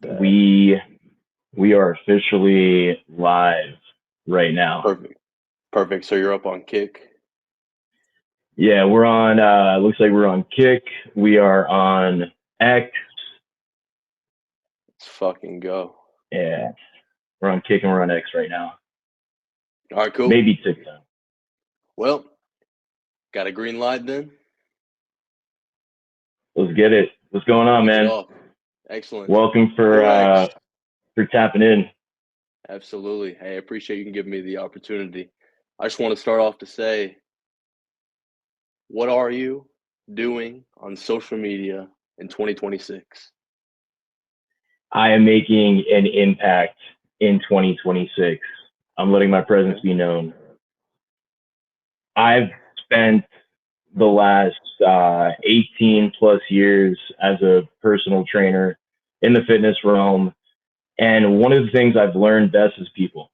That We are officially live right now. perfect. Perfect. So you're up on Kick. Yeah, we're on looks like we're on Kick. We are on X. Let's fucking go. Yeah, we're on Kick and we're on X right now. All right, cool. Maybe TikTok. Well, got a green light then. Let's get it. What's going on, Kick it man? off. Excellent. Welcome CoreX. for tapping in. Absolutely. Hey, I appreciate you can give me the opportunity. I just want to start off to say, what are you doing on social media in 2026? I am making an impact in 2026. I'm letting my presence Okay. be known. I've spent the last 18 plus years as a personal trainer in the fitness realm. And one of the things I've learned best is people,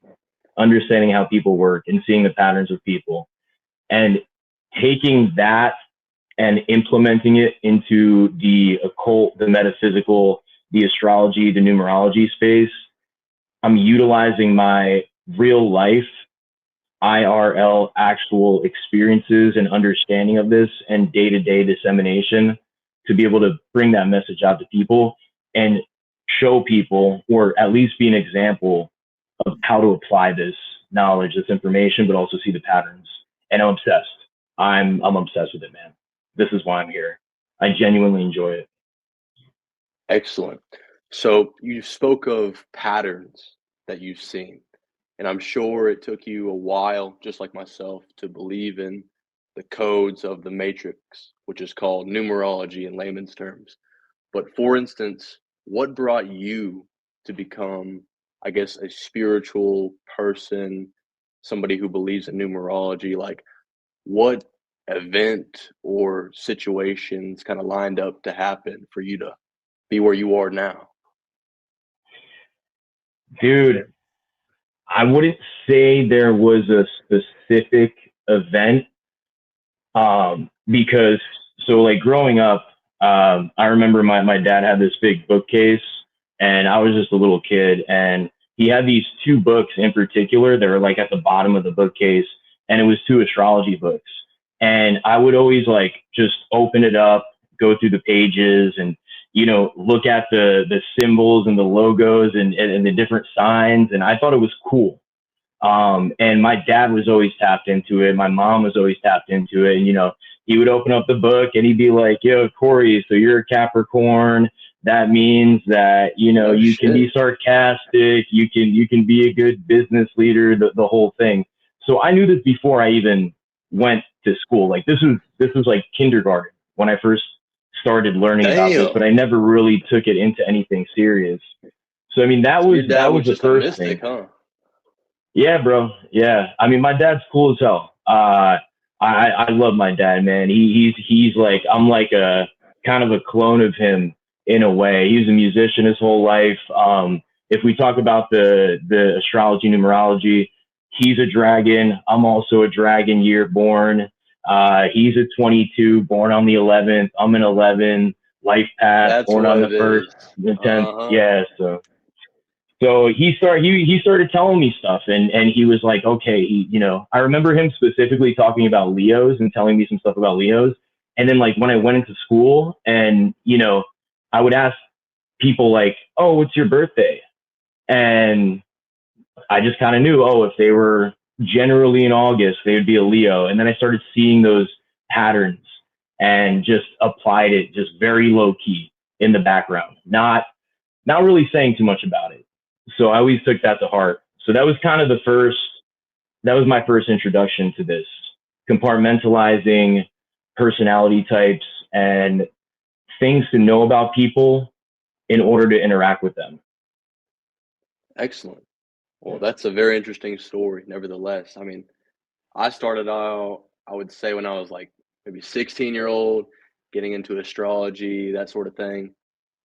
understanding how people work and seeing the patterns of people and taking that and implementing it into the occult, the metaphysical, the astrology, the numerology space. I'm utilizing my real life IRL actual experiences and understanding of this and day to day dissemination to be able to bring that message out to people and show people, or at least be an example of how to apply this knowledge, this information, but also see the patterns. And I'm obsessed. I'm obsessed with it, man. This is why I'm here. I genuinely enjoy it. Excellent. So you spoke of patterns that you've seen. And I'm sure it took you a while, just like myself, to believe in the codes of the matrix, which is called numerology in layman's terms. But for instance, what brought you to become, I guess, a spiritual person, somebody who believes in numerology? Like, what event or situations kind of lined up to happen for you to be where you are now? Dude, I wouldn't say there was a specific event because so like growing up, I remember my dad had this big bookcase, and I was just a little kid, and he had these two books in particular that were like at the bottom of the bookcase, and it was two astrology books, and I would always like just open it up, go through the pages, and look at the symbols and the logos and the different signs, and I thought it was cool. And my dad was always tapped into it. My mom was always tapped into it. And, he would open up the book and he'd be like, yo, Corey, so you're a Capricorn. That means that, No you can be shit. sarcastic. You can be a good business leader, the whole thing. So I knew this before I even went to school. Like this was like kindergarten when I first started learning about this, but Damn. I never really took it into anything serious. So I mean, that So was your dad that was was the just a first mystic, thing. huh? Yeah, bro. Yeah. I mean, my dad's cool as hell. I love my dad, man. He's like I'm like a kind of a clone of him in a way. He was a musician his whole life. If we talk about the astrology numerology, he's a dragon. I'm also a dragon year born. He's a 22, born on the 11th. I'm an 11. Life path, That's born on what the it first, is. the 10th. Uh-huh. Yeah. So he started telling me stuff, and he was like, okay, I remember him specifically talking about Leos and telling me some stuff about Leos. And then like when I went into school and I would ask people like, oh, what's your birthday? And I just kind of knew, oh, if they were generally in August, they would be a Leo. And then I started seeing those patterns and just applied it just very low key in the background, not really saying too much about it. So I always took that to heart. So that was kind of that was my first introduction to this, compartmentalizing personality types and things to know about people in order to interact with them. Excellent. Well, that's a very interesting story, nevertheless. I mean, I started out, I would say, when I was like maybe 16-year-old, getting into astrology, that sort of thing.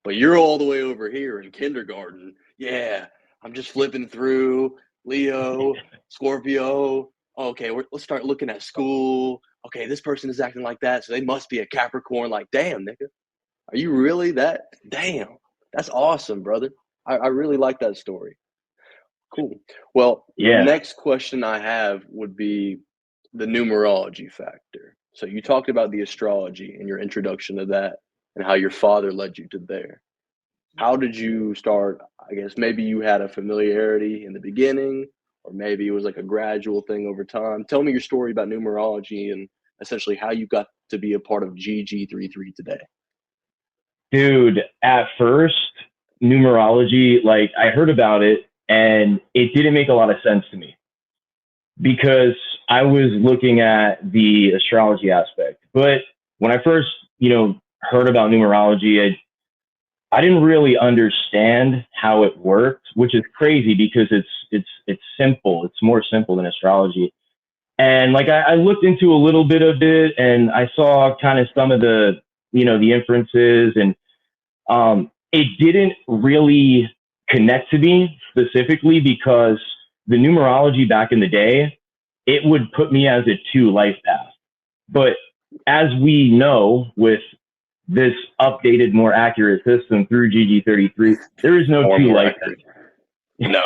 But you're all the way over here in kindergarten. Yeah, I'm just flipping through Leo, Scorpio. Okay, let's start looking at school. Okay, this person is acting like that, so they must be a Capricorn. Like, damn, nigga, are you really that? Damn, that's awesome, brother. I really like that story. Cool. Well, the Yeah, next question I have would be the numerology factor. So you talked about the astrology in your introduction to that and how your father led you to there. How did you start? I guess maybe you had a familiarity in the beginning, or maybe it was like a gradual thing over time. Tell me your story about numerology and essentially how you got to be a part of GG33 today. dude. At first, numerology, like I heard about it, and it didn't make a lot of sense to me because I was looking at the astrology aspect. But when I first, heard about numerology, I didn't really understand how it worked, which is crazy because it's simple. It's more simple than astrology. And like I looked into a little bit of it, and I saw kind of some of the inferences, and it didn't really connect to me specifically because the numerology back in the day, it would put me as a two life path. But as we know, with this updated, more accurate system through GG33, there is no Far two more life accurate. paths. No,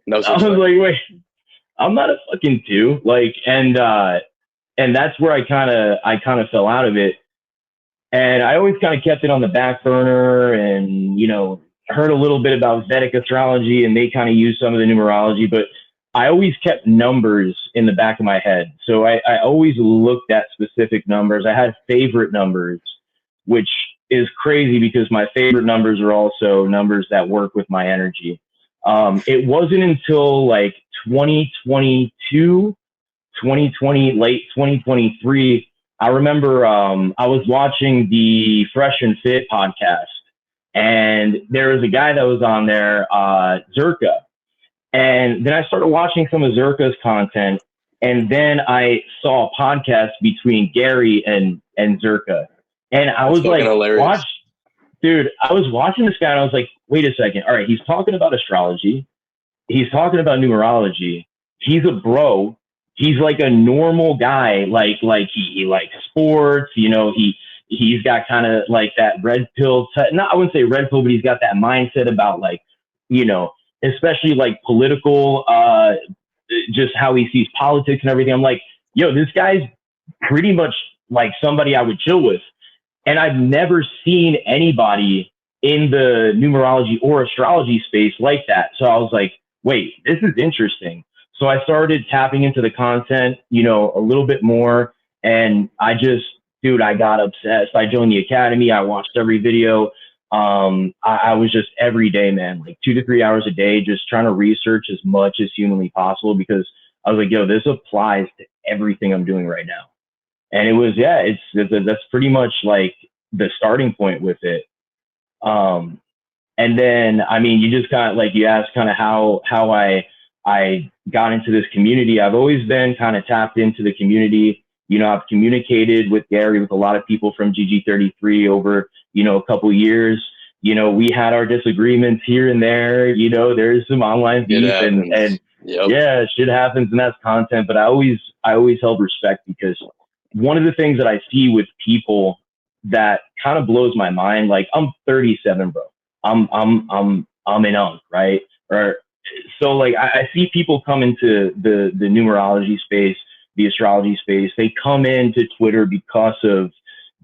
no I such was thing. like, wait, I'm not a fucking two. Like, and that's where I kind of fell out of it. And I always kind of kept it on the back burner, and heard a little bit about Vedic astrology, and they kind of use some of the numerology, but I always kept numbers in the back of my head. So I always looked at specific numbers. I had favorite numbers, which is crazy because my favorite numbers are also numbers that work with my energy. It wasn't until like 2022, 2020, late 2023. I remember I was watching the Fresh and Fit podcast, and there was a guy that was on there, Zerka. And then I started watching some of Zerka's content, and then I saw a podcast between Gary and Zerka. And I That's was fucking like, hilarious. dude, I was watching this guy, and I was like, wait a second. All right, he's talking about astrology. He's talking about numerology. He's a bro. He's like a normal guy. Like he likes sports. He's got kind of like that red pill. Not I wouldn't say red pill, but he's got that mindset about like you know especially like political. Just how he sees politics and everything. I'm like, yo, this guy's pretty much like somebody I would chill with. And I've never seen anybody in the numerology or astrology space like that. So I was like, wait, this is interesting. So I started tapping into the content, a little bit more. And dude, I got obsessed. I joined the academy. I watched every video. I was just every day, man, like 2 to 3 hours a day, just trying to research as much as humanly possible because I was like, yo, this applies to everything I'm doing right now. And it was, yeah, that's pretty much like the starting point with it. Um, and then, I mean, you just kind of like you asked kind of how I got into this community. I've always been kind of tapped into the community. I've communicated with Gary, with a lot of people from GG33 over a couple years. We had our disagreements here and there. There's some online It beef, and happens. Yep. yeah, shit happens, and that's content. But I always held respect because one of the things that I see with people that kind of blows my mind. Like I'm 37, bro. I'm an unk, right? Or so like I see people come into the numerology space, the astrology space. They come into Twitter because of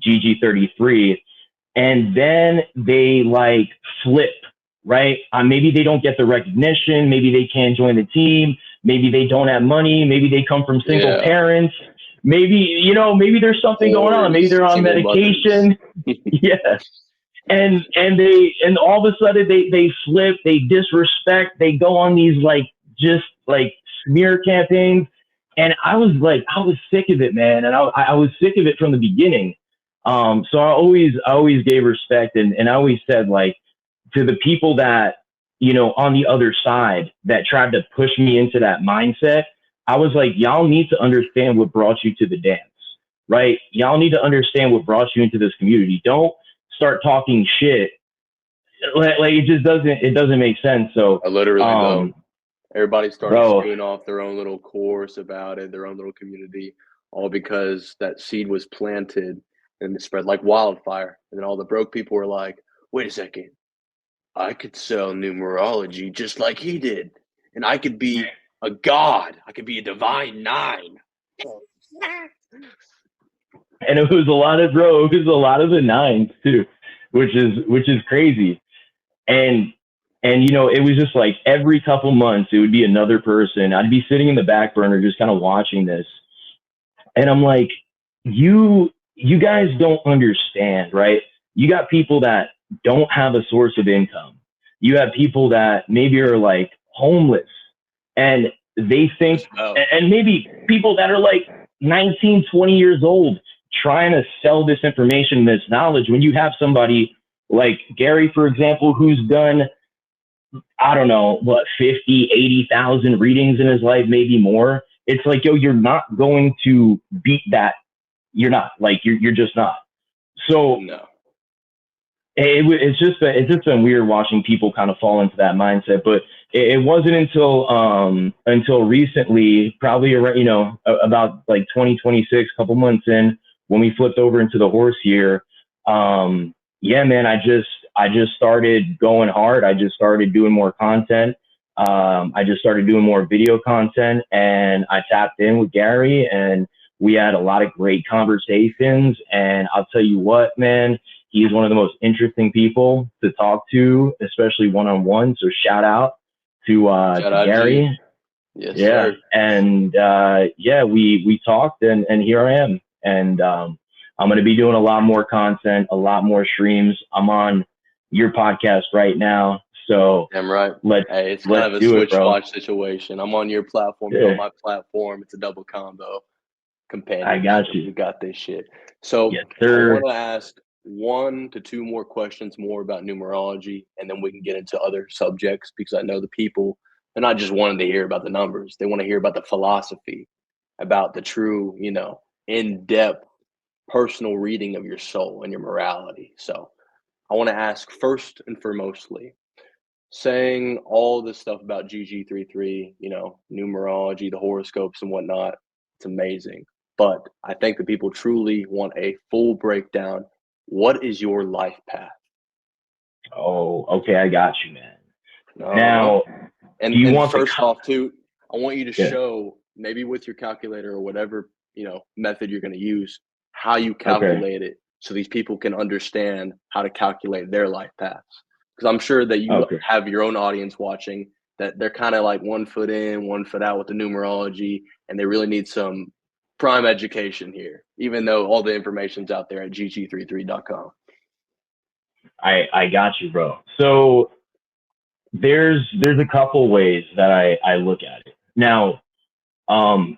GG33, and then they like flip, right? Maybe they don't get the recognition. Maybe they can't join the team. Maybe they don't have money. Maybe they come from single Yeah. parents. Maybe there's something going on. Maybe Whores, they're on single mothers. medication. Yeah. And all of a sudden they flip, they disrespect, they go on these like just like smear campaigns. And I was sick of it, man. And I was sick of it from the beginning. So I always gave respect, and I always said like to the people that, on the other side that tried to push me into that mindset, I was like, y'all need to understand what brought you to the dance, right? Y'all need to understand what brought you into this community. Don't start talking shit. Like it doesn't make sense. So, I literally don't. Everybody started bro, spewing off their own little course about it, their own little community, all because that seed was planted and it spread like wildfire. And then all the broke people were like, wait a second, I could sell numerology just like he did, and I could be a god. I could be a divine nine. And it was a lot of bro, it was a lot of the nines too, which is crazy. And you know, it was just like every couple months it would be another person. I'd be sitting in the back burner just kind of watching this. And I'm like, you guys don't understand, right? You got people that don't have a source of income. You have people that maybe are like homeless and they think, Oh, and maybe people that are like 19, 20 years old trying to sell this information, this knowledge, when you have somebody like Gary, for example, who's done, I don't know, what, 50, 80,000 readings in his life, maybe more. It's like, yo, you're not going to beat that. You're not, like, you're just not. So no. it's just been weird watching people kind of fall into that mindset. But it wasn't until recently, probably around, you know, about like 2026, couple months in, when we flipped over into the horse year. Yeah, man, I just started going hard. I just started doing more content. I just started doing more video content, and I tapped in with Gary, and we had a lot of great conversations. And I'll tell you what, man, he's one of the most interesting people to talk to, especially one on one. So shout out Shout to out G. Gary. Yes, Yeah, sir. and yeah, we talked, and here I am, and I'm going to be doing a lot more content, a lot more streams. I'm on your podcast right now, so Damn right. let's Hey, it's kind let's of a do it, switch bro. watch situation. I'm on your platform, you're on Yeah, my platform. It's a double combo I got companionship. you. We got this shit. So Yes, I sir. want to ask 1 to 2 more questions more about numerology, and then we can get into other subjects because I know the people, they're not just wanting to hear about the numbers. They want to hear about the philosophy, about the true, in-depth personal reading of your soul and your morality. So I want to ask first and foremostly, saying all this stuff about GG33, numerology, the horoscopes and whatnot, it's amazing. But I think that people truly want a full breakdown. What is your life path? Oh, okay, I got you, man. Uh-huh. Now, do And you and want the? first off, too, I want you to Yeah. show maybe with your calculator or whatever method you're going to use, how you Okay. calculate it, so these people can understand how to calculate their life paths. Because I'm sure that you Okay. have your own audience watching that they're kind of like 1 foot in, 1 foot out with the numerology, and they really need some prime education here, even though all the information's out there at gg33.com. I got you, bro. So there's a couple ways that I look at it. Now, um,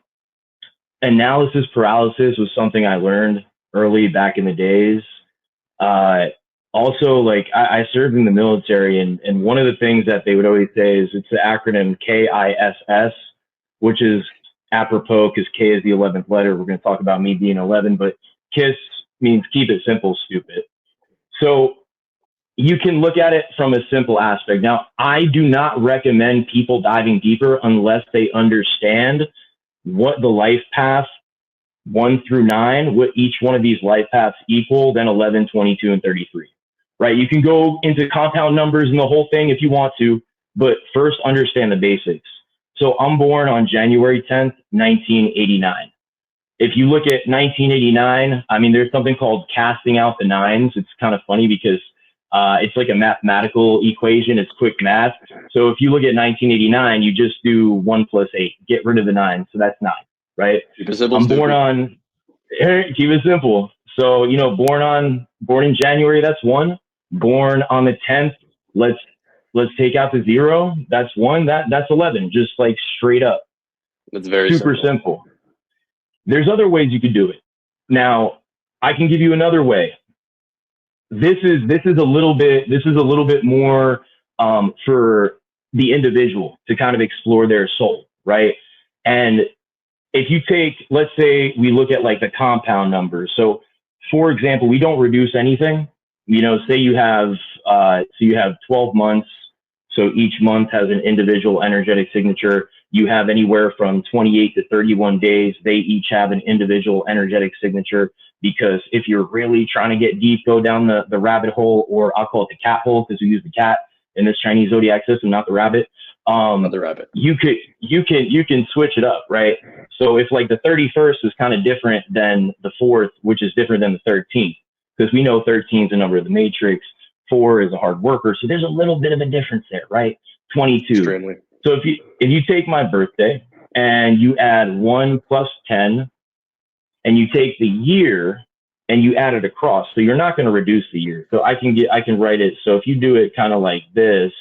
analysis paralysis was something I learned early back in the days. Uh, Also, like I served in the military, and one of the things that they would always say is it's the acronym KISS, which is apropos because K is the 11th letter. We're going to talk about me being 11, but KISS means keep it simple, stupid. So you can look at it from a simple aspect. Now, I do not recommend people diving deeper unless they understand what the life path 1 through 9, what each one of these life paths equal, then 11, 22, and 33. Right? You can go into compound numbers and the whole thing if you want to, but first understand the basics. So I'm born on January 10th, 1989. If you look at 1989, I mean, there's something called casting out the nines. It's kind of funny because it's like a mathematical equation. It's quick math. So if you look at 1989, you just do 1 + 8, get rid of the 9. So that's 9, right? Keep it simple, I'm born stupid. on, keep it simple. So, born in January, that's 1. Born on the 10th, let's take out the 0. That's 1. That's 11. Just like straight up, It's very super simple. simple. There's other ways you could do it. Now, I can give you another way. This is a little bit more for the individual to kind of explore their soul, right? And if you take, let's say we look at like the compound numbers. So, for example, we don't reduce anything. Say you have 12 months. So each month has an individual energetic signature. You have anywhere from 28 to 31 days. They each have an individual energetic signature, because if you're really trying to get deep, go down the rabbit hole, or I'll call it the cat hole because we use the cat. in this Chinese zodiac system, not the rabbit. Another rabbit. You can switch it up, right? So if like the 31st is kind of different than the 4th, which is different than the 13th, because we know 13 is a number of the matrix, 4 is a hard worker, so there's a little bit of a difference there, right? 22. Extremely. So if you take my birthday and you add 1 plus 10, and you take the year and you add it across, so you're not going to reduce the year. So I can write it. So if you do it kind of like this,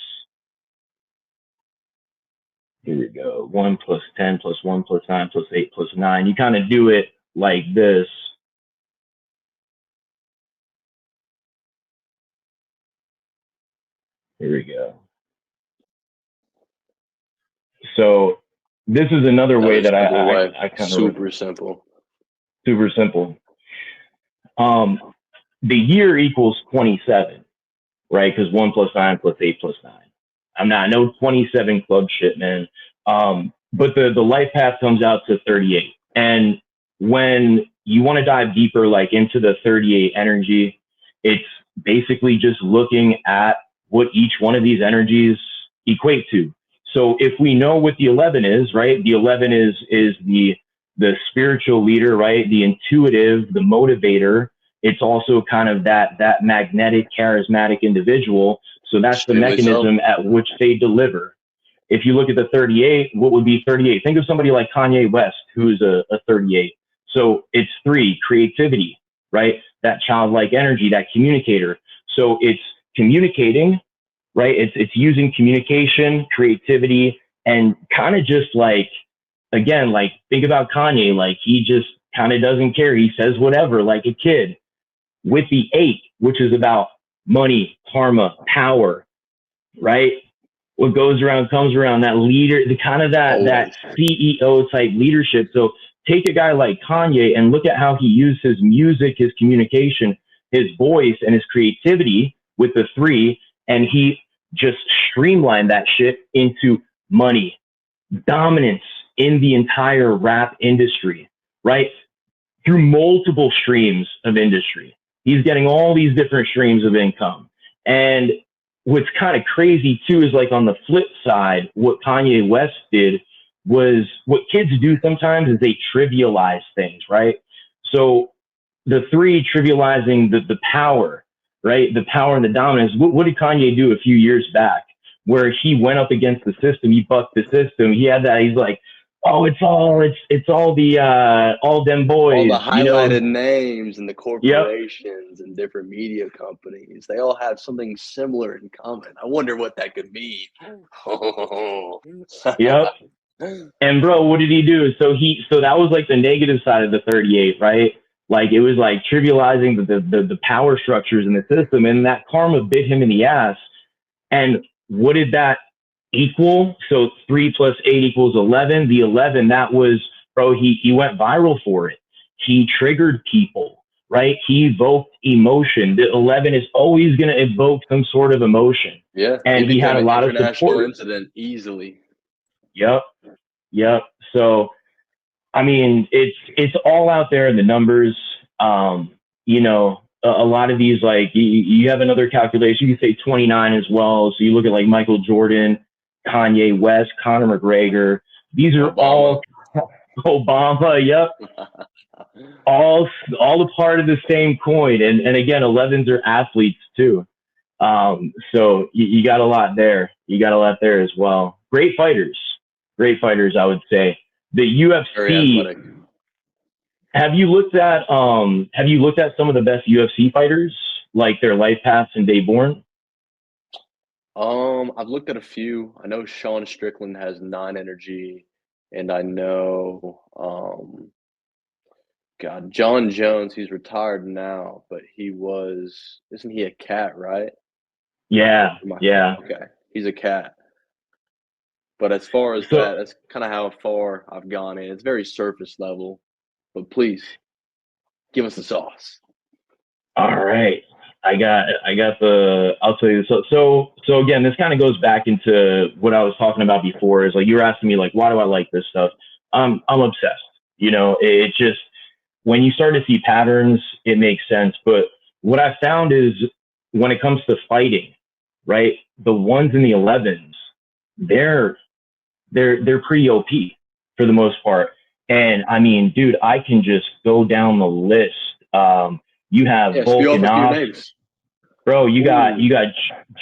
here we go, 1 plus 10 plus 1 plus 9 plus 8 plus 9. You kind of do it like this. Here we go. So this is another way that I kind of super simple. Super simple. The year equals 27, right? Because 1 plus 9 plus 8 plus 9. I'm not no 27 club shit, man. But the life path comes out to 38. And when you want to dive deeper, like into the 38 energy, it's basically just looking at what each one of these energies equate to. So if we know what the 11 is, right? The 11 is the spiritual leader, right? The intuitive, the motivator. It's also kind of that magnetic, charismatic individual. So that's the mechanism at which they deliver. If you look at the 38, what would be 38? Think of somebody like Kanye West, who's a 38. So it's 3, creativity, right? That childlike energy, that communicator. So it's communicating, right? It's using communication, creativity, and kind of just like, again, like think about Kanye, like he just kind of doesn't care. He says whatever, like a kid. With the 8, which is about money, karma, power, right? What goes around comes around. That leader, the kind of that CEO type leadership. So take a guy like Kanye and look at how he used his music, his communication, his voice, and his creativity with the 3, and he just streamlined that shit into money, dominance in the entire rap industry, right? Through multiple streams of industry. He's getting all these different streams of income. And what's kind of crazy too is like on the flip side, what Kanye West did was what kids do sometimes is they trivialize things, right? So the 3 trivializing the power, right? The power and the dominance. What did Kanye do a few years back where he went up against the system? He bucked the system. He had that. He's like, oh, it's all them boys. All the highlighted names and the corporations and different media companies. They all have something similar in common. I wonder what that could be. Yep. And bro, what did he do? So that was like the negative side of the 38, right? Like it was like trivializing the power structures in the system, and that karma bit him in the ass. And what did that equal? So 3 plus 8 equals 11. The 11, that was, bro, he went viral for it. He triggered people, right? He evoked emotion. The 11 is always going to evoke some sort of emotion. Yeah. And he had a lot of support. Incident easily. Yep. So, I mean, it's all out there in the numbers. You know, a lot of these, like you have another calculation, you can say 29 as well. So you look at like Michael Jordan, Kanye West, Conor McGregor. These are all Obama. Yep. all a part of the same coin. And again, 11s are athletes too. So you got a lot there. You got a lot there as well. Great fighters, I would say. The UFC. Have you looked at some of the best UFC fighters, like their life paths and day born? I've looked at a few. I know Sean Strickland has 9 energy, and I know John Jones, he's retired now, but isn't he a cat, right? Yeah. Okay. He's a cat. But as far as that's kind of how far I've gone in. It's very surface level. But please give us the sauce. All right. I'll tell you. So again, this kind of goes back into what I was talking about before, is like, you were asking me like, why do I like this stuff? I'm obsessed. You know, it's just, when you start to see patterns, it makes sense. But what I found is when it comes to fighting, right? The ones in the 11s, they're they're pretty OP for the most part. And I mean, dude, I can just go down the list. You have Yeah, spew off a few Volkanovs, names. bro. Ooh, You got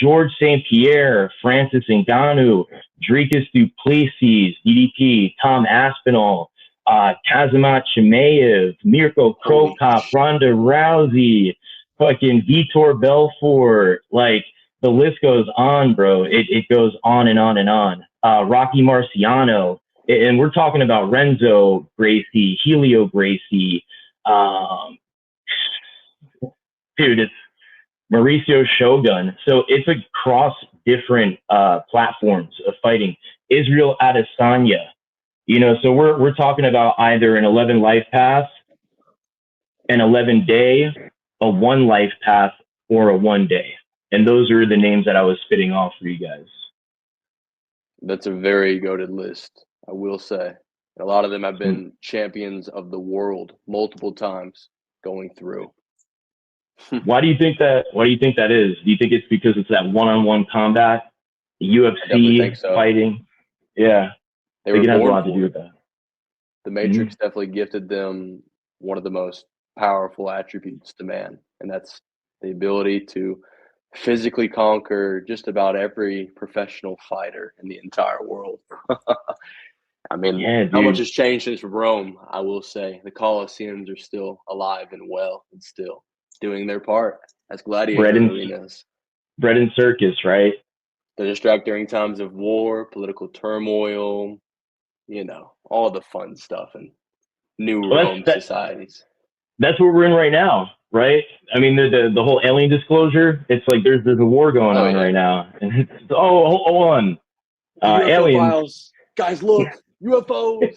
George St. Pierre, Francis Ngannou, Dricus Duplessis, DDP, Tom Aspinall, Kazimat Chimaev, Mirko holy Krokop, Ronda Rousey, fucking Vitor Belfort. Like the list goes on, bro. It goes on and on and on. Rocky Marciano, and we're talking about Renzo Gracie, Helio Gracie. Um, Dude, it's Mauricio Shogun. So it's across different platforms of fighting. Israel Adesanya, so we're talking about either an 11 life path, an 11 day, a one life path, or a 1 day. And those are the names that I was spitting off for you guys. that's a very goated list, I will say. A lot of them have been champions of the world multiple times going through. Why do you think that? Why do you think that is? Do you think it's because it's that one-on-one combat, the I definitely UFC think so. fighting? Yeah, They I think were it has a born lot to do for with it. that. The Mm-hmm. Matrix definitely gifted them one of the most powerful attributes to man, and that's the ability to physically conquer just about every professional fighter in the entire world. I mean, Yeah, not much dude. has changed since Rome, I will say. The Colosseums are still alive and well and still doing their part as Bread gladiator and arenas. bread and circus, right? To distract during times of war, political turmoil, all the fun stuff in new Well, Rome societies. that's what we're in right now, right? I mean, the whole alien disclosure. It's like there's a war going Oh, on yeah. right now, and hold on, The UFO aliens. files. Guys, look, UFOs.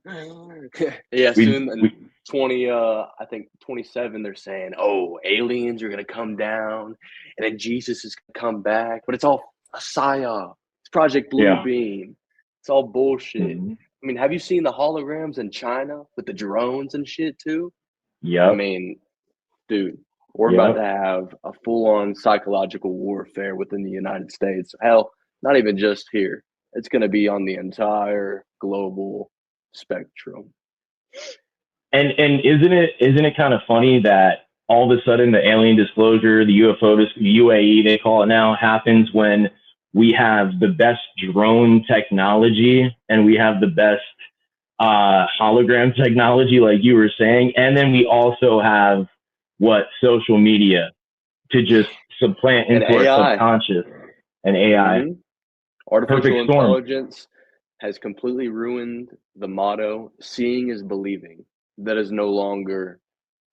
Yeah, We soon in we 20 I think 27 they're saying, "Oh, aliens are going to come down and then Jesus is going to come back." But it's all a psyop. It's Project Blue yeah. Beam. It's all bullshit. Mm-hmm. I mean, have you seen the holograms in China with the drones and shit too? I Yep. mean, dude, we're about to Yep. have a full-on psychological warfare within the United States. Hell, not even just here. It's going to be on the entire global spectrum. And isn't it kind of funny that all of a sudden the alien disclosure, the UFO, the UAE, they call it now, happens when we have the best drone technology and we have the best hologram technology, like you were saying, and then we also have what social media to just supplant And into our AI. subconscious and AI. Mm-hmm. Artificial Perfect storm. intelligence has completely ruined the motto, seeing is believing. That is no longer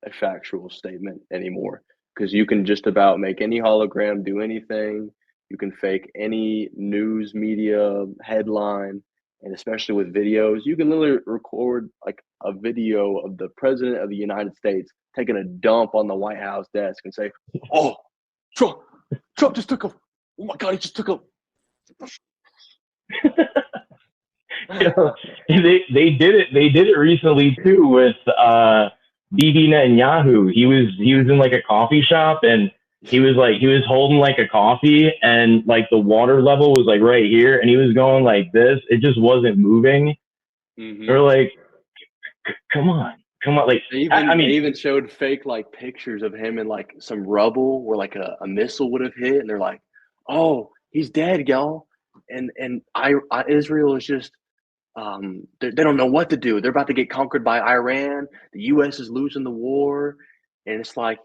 a factual statement anymore because you can just about make any hologram do anything. You can fake any news media headline, and especially with videos, you can literally record like a video of the president of the United States taking a dump on the White House desk and say, "Oh, Trump, Trump just took a, oh my God, he just took a." They did it. They did it recently too with Bibi Netanyahu. He was in like a coffee shop and he was holding like a coffee and like the water level was like right here and he was going like this. It just wasn't moving. They're Mm-hmm. like, come on. Like I They mean, even showed fake like pictures of him in like some rubble where like a missile would have hit, and they're like, "Oh, he's dead, y'all." And Israel is just they don't know what to do. They're about to get conquered by Iran. The U.S. is losing the war, and it's like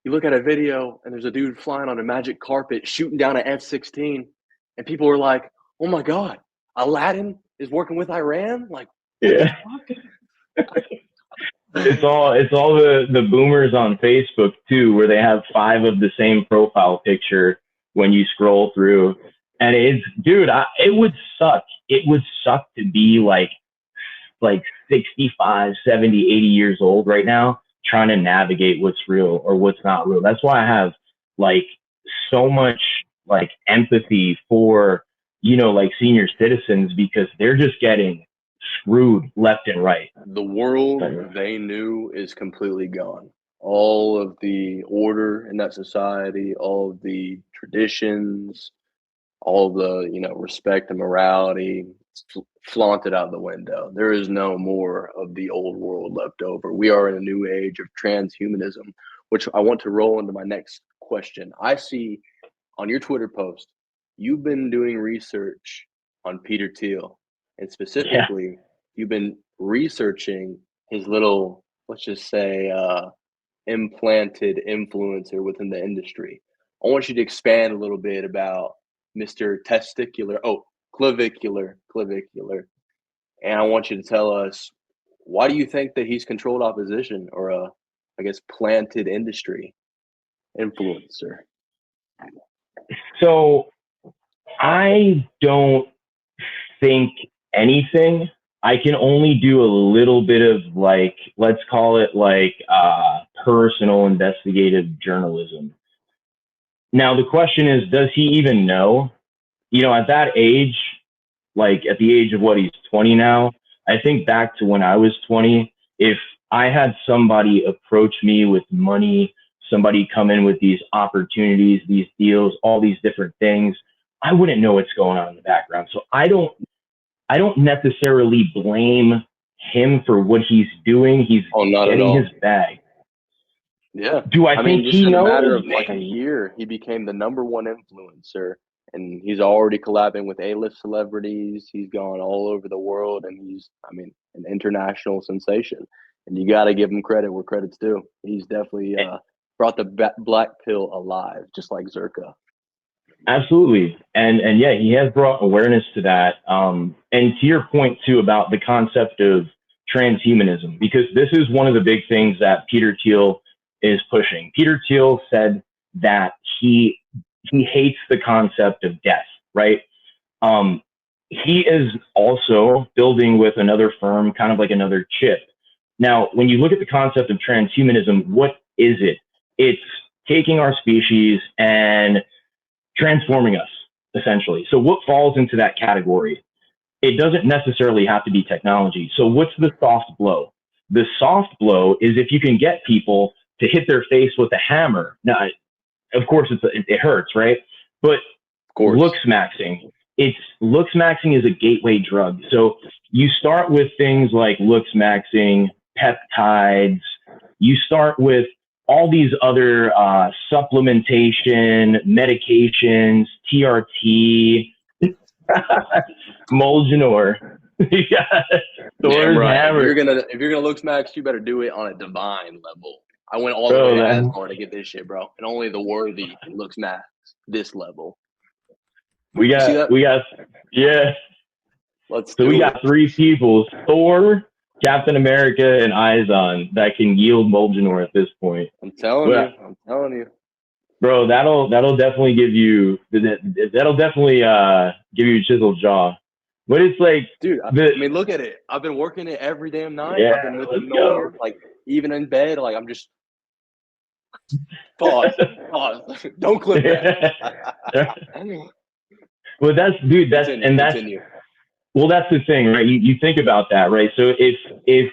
you look at a video and there's a dude flying on a magic carpet shooting down an F-16, and people are like, "Oh my God, Aladdin is working with Iran!" Like, what the yeah. It's all the boomers on Facebook too, where they have 5 of the same profile picture when you scroll through. And it's dude, it would suck. It would suck to be like 65, 70, 80 years old right now trying to navigate what's real or what's not real. That's why I have like so much like empathy for, like senior citizens because they're just getting screwed left and right. The world they knew is completely gone. all of the order in that society, all of the traditions, all the, respect and morality, flaunted out the window. There is no more of the old world left over. We are in a new age of transhumanism, which I want to roll into my next question. I see on your Twitter post, you've been doing research on Peter Thiel, and Yeah. specifically, you've been researching his little, let's just say, implanted influencer within the industry. I want you to expand a little bit about Mr. Clavicular, and I want you to tell us, why do you think that he's controlled opposition, or I guess, planted industry influencer? So I don't think anything. I can only do a little bit of, like, let's call it like personal investigative journalism. Now the question is, does he even know? At that age, like at the age of what, he's 20 now. I think back to when I was 20, if I had somebody approach me with money, somebody come in with these opportunities, these deals, all these different things, I wouldn't know what's going on in the background. So I don't necessarily blame him for what he's doing. He's Not at getting all. his bag. Yeah. Do I think just he in a knows? matter of like a year, he became the number one influencer, and he's already collabing with A-list celebrities. He's gone all over the world, and he's, an international sensation. And you got to give him credit where credit's due. He's definitely brought the black pill alive, just like Zerka. Absolutely. And yeah, he has brought awareness to that. And to your point too about the concept of transhumanism, because this is one of the big things that Peter Thiel is pushing. Peter Thiel said that he hates the concept of death, right? He is also building with another firm, kind of like another chip. Now, when you look at the concept of transhumanism, what is it? It's taking our species and transforming us, essentially. So what falls into that category? It doesn't necessarily have to be technology. So what's the soft blow? The soft blow is if you can get people to hit their face with a hammer. Now, of course, it hurts, right? But looks maxing. Looks maxing is a gateway drug. So you start with things like looks maxing, peptides. You start with all these other supplementation, medications, TRT, Molginor. Damn right. If you're gonna looks max, you better do it on a divine level. I went all the way to Asgard to get this shit, bro. And only the worthy looks max this level. We got, yeah. We got 3 people: Thor, Captain America, and Eyezan that can yield Molginor at this point. I'm telling you. Bro, that'll definitely give you a chiseled jaw. But it's like, dude, look at it. I've been working it every damn night. Yeah, I've been with the Nor, like even in bed, like I'm just pause. Don't clip that. Well, continue. Well, that's the thing, right? You think about that, right? So if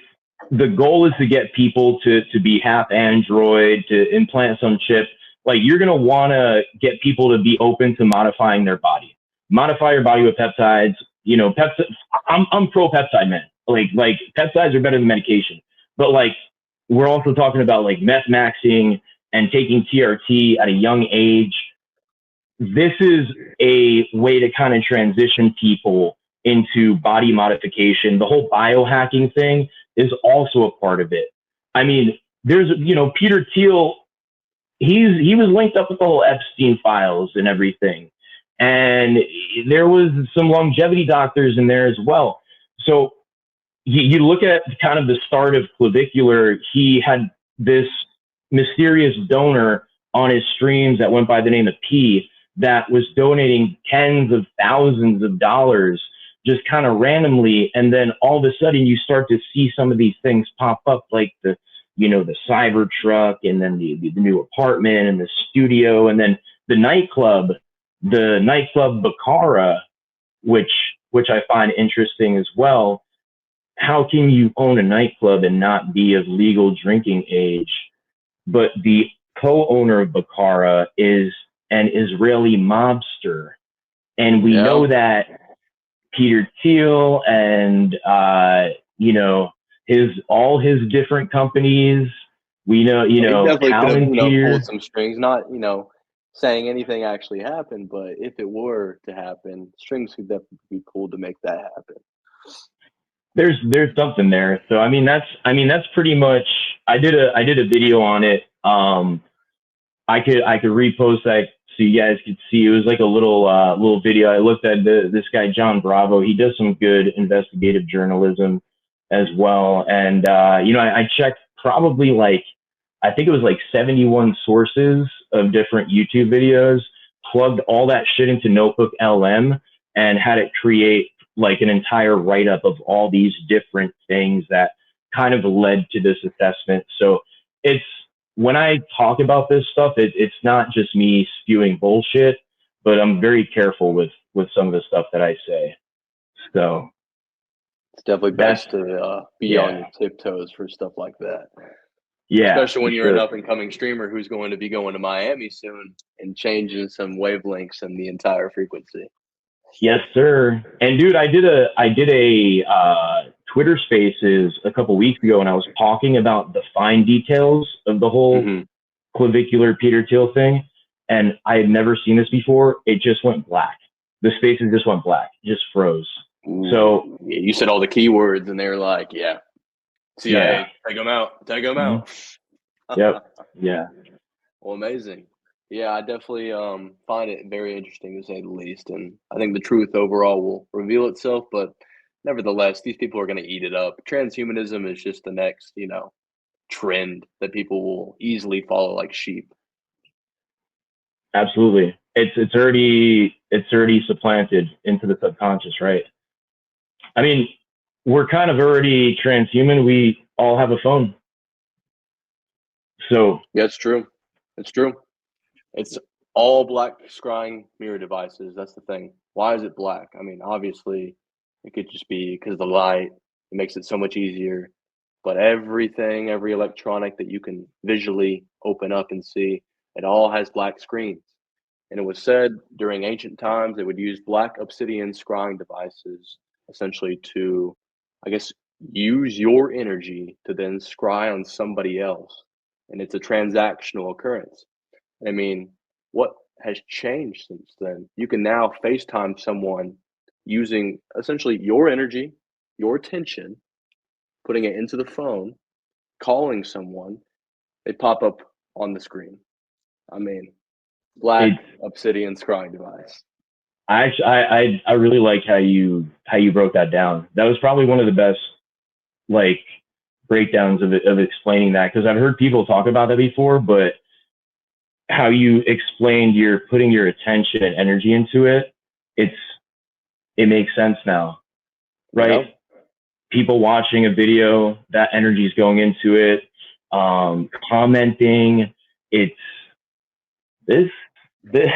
the goal is to get people to be half android, to implant some chip, like, you're gonna want to get people to be open to modifying their body. Modify your body with peptides. I'm pro peptide, man. Like peptides are better than medication. But like, we're also talking about like meth maxing and taking TRT at a young age. This is a way to kind of transition people into body modification. The whole biohacking thing is also a part of it. I mean, there's, Peter Thiel, he was linked up with the whole Epstein files and everything. And there was some longevity doctors in there as well. So you look at kind of the start of Clavicular, he had this mysterious donor on his streams that went by the name of P that was donating tens of thousands of dollars just kind of randomly. And then all of a sudden you start to see some of these things pop up, like the Cybertruck, and then the new apartment and the studio, and then the nightclub Baccara, which I find interesting as well. How can you own a nightclub and not be of legal drinking age? but the co-owner of Bakara is an Israeli mobster. And we Yeah. know that Peter Thiel and, all his different companies, we know, Well, he definitely could have, pulled Palantir. some strings, not, saying anything actually happened, but if it were to happen, strings could definitely be pulled to make that happen. There's something there. So that's pretty much. I did a video on it. I could repost that so you guys could see. It was like a little video. I looked at this guy John Bravo. He does some good investigative journalism as well. And I checked probably like, I think it was like 71 sources of different YouTube videos, plugged all that shit into Notebook LM, and had it create like an entire write up of all these different things that kind of led to this assessment. So it's, when I talk about this stuff, it's not just me spewing bullshit, but I'm very careful with some of the stuff that I say. So It's definitely that's, best to be on yeah, your tiptoes for stuff like that. yeah, Especially for when you're an sure. up and coming streamer who's going to be going to Miami soon and changing some wavelengths and the entire frequency. Yes, sir. And dude, I did a Twitter Spaces a couple weeks ago, and I was talking about the fine details of the whole Mm-hmm. clavicular Peter Thiel thing, and I had never seen this before. It just went black. The spaces just went black, just froze. So Yeah, you said all the keywords, and they were like, "Yeah, yeah, CIA, take them out, take them mm-hmm. out." Yep, yeah, Well, amazing. Yeah, I definitely find it very interesting to say the least, and I think the truth overall will reveal itself. But nevertheless, these people are going to eat it up. Transhumanism is just the next, trend that people will easily follow like sheep. absolutely. It's already supplanted into the subconscious, right? I mean, we're kind of already transhuman. We all have a phone. So Yeah, it's true. It's true. It's all black scrying mirror devices. That's the thing. Why is it black? I mean, obviously, it could just be because the light. It makes it so much easier. But everything, every electronic that you can visually open up and see, it all has black screens. And it was said during ancient times they would use black obsidian scrying devices essentially to, I guess, use your energy to then scry on somebody else. And it's a transactional occurrence. I mean, what has changed since then? You can now FaceTime someone using essentially your energy, your attention, putting it into the phone, calling someone, they pop up on the screen. I mean, black it's obsidian scrying device. I really like how you broke that down. That was probably one of the best like breakdowns of explaining that, because I've heard people talk about that before, but how you explained you're putting your attention and energy into it, it's it makes sense now, right? Yeah. People watching a video, that energy is going into it, commenting. It's this this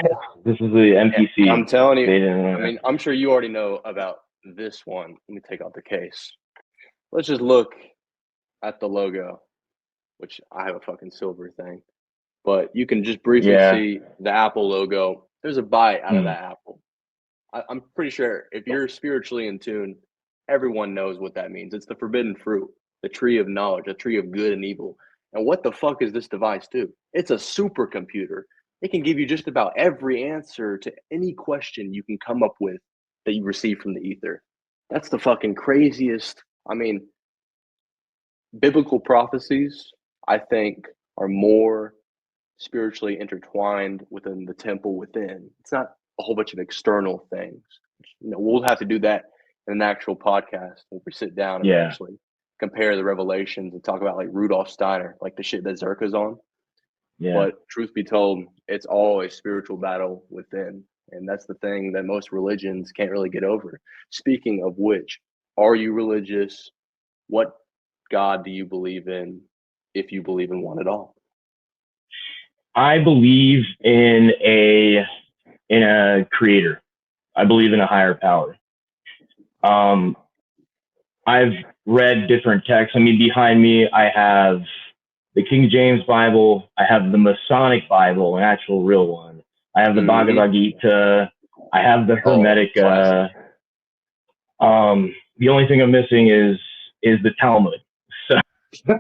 this is the And I'm MPC. telling you, They didn't. I mean, I'm sure you already know about this one. Let me take out the case. Let's just look at the logo, which I have a fucking silver thing. But you can just briefly Yeah. see the Apple logo. There's a bite out of Hmm. that apple. I'm pretty sure if you're spiritually in tune, everyone knows what that means. It's the forbidden fruit, the tree of knowledge, the tree of good and evil. And what the fuck is this device do? It's a supercomputer. It can give you just about every answer to any question you can come up with that you receive from the ether. That's the fucking craziest. I mean, biblical prophecies, I think, are more spiritually intertwined within the temple within. It's not a whole bunch of external things. We'll have to do that in an actual podcast when we sit down and Yeah. actually compare the revelations and talk about like Rudolf Steiner, like the shit that Zerka's on. Yeah. But truth be told, it's all a spiritual battle within. And that's the thing that most religions can't really get over. Speaking of which, are you religious? What God do you believe in, if you believe in one at all? I believe in a creator. I believe in a higher power. Um, I've read different texts. I mean, behind me, I have the King James Bible. I have the Masonic Bible, an actual real one. I have the Hmm. Bhagavad Gita. I have the Oh, classic. Hermetica. The only thing I'm missing is the Talmud. So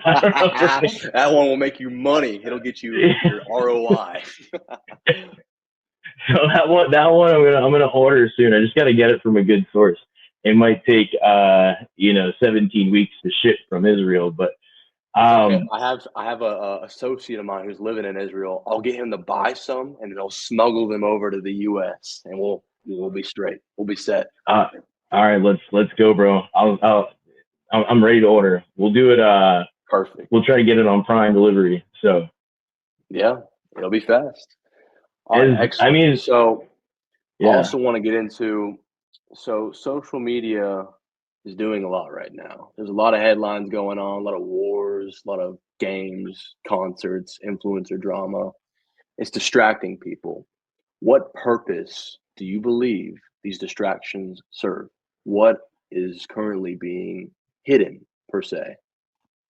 I don't know if That one will make you money. It'll get you your ROI. so that one I'm gonna order soon. I just got to get it from a good source. It might take 17 weeks to ship from Israel, but Okay, um I have a associate of mine who's living in Israel. I'll get him to buy some, and then I'll smuggle them over to the U.S. and we'll be straight. We'll be set. uh all right, let's go, bro. I'm ready to order. We'll do it. Perfect. We'll try to get it on Prime delivery. So Yeah, it'll be fast. All right, is I excellent. mean, So I yeah. also want to get into social media is doing a lot right now. There's a lot of headlines going on, a lot of wars, a lot of games, concerts, influencer drama. It's distracting people. What purpose do you believe these distractions serve? What is currently being hidden per se?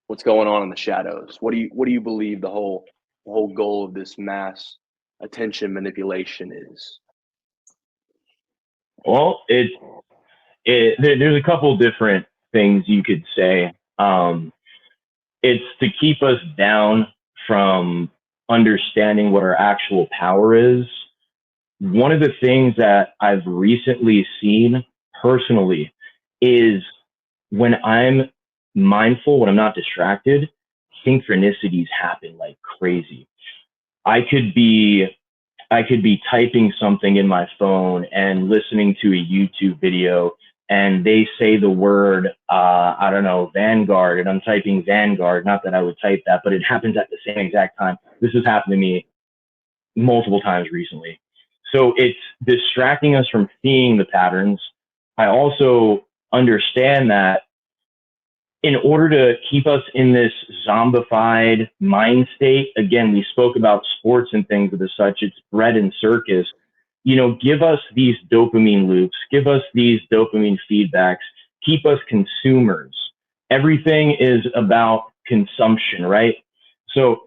What's going on in the shadows? What do you believe the whole goal of this mass attention manipulation is? Well, there's a couple different things you could say. It's to keep us down from understanding what our actual power is. One of the things that I've recently seen personally is when I'm mindful, when I'm not distracted, synchronicities happen like crazy. I could be I could be typing something in my phone and listening to a YouTube video, and they say the word, I don't know, Vanguard, and I'm typing Vanguard. Not that I would type that, but it happens at the same exact time. This has happened to me multiple times recently. So it's distracting us from seeing the patterns. I also understand that in order to keep us in this zombified mind state, again, we spoke about sports and things of the such, it's bread and circus, give us these dopamine loops, give us these dopamine feedbacks, keep us consumers. Everything is about consumption, right? So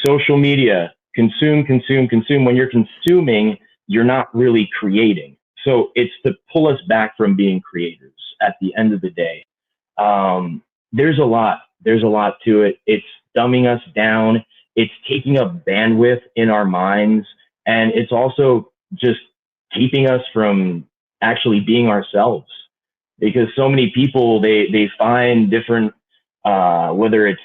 social media, consume, consume, consume. When you're consuming, you're not really creating. So it's to pull us back from being creators at the end of the day. Um, there's a lot to it. It's dumbing us down. It's taking up bandwidth in our minds. And it's also just keeping us from actually being ourselves. Because so many people, they find different, whether it's,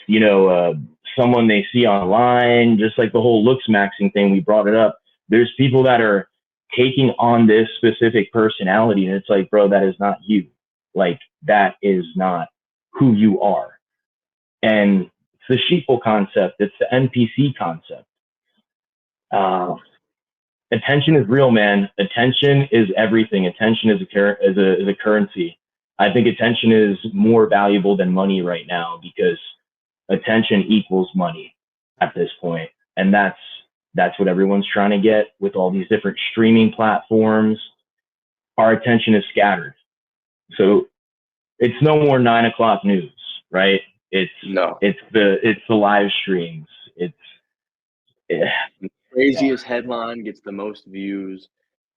someone they see online, just like the whole looks maxing thing, we brought it up. There's people that are taking on this specific personality. And it's like, bro, that is not you. Like, that is not who you are. And it's the sheeple concept. It's the NPC concept. Uh, Attention is real, man. Attention is everything. Attention is a currency. I think attention is more valuable than money right now because attention equals money at this point, and that's what everyone's trying to get with all these different streaming platforms. Our attention is scattered, so it's no more 9 o'clock news, right? It's No. it's the live streams. It's yeah, The craziest headline gets the most views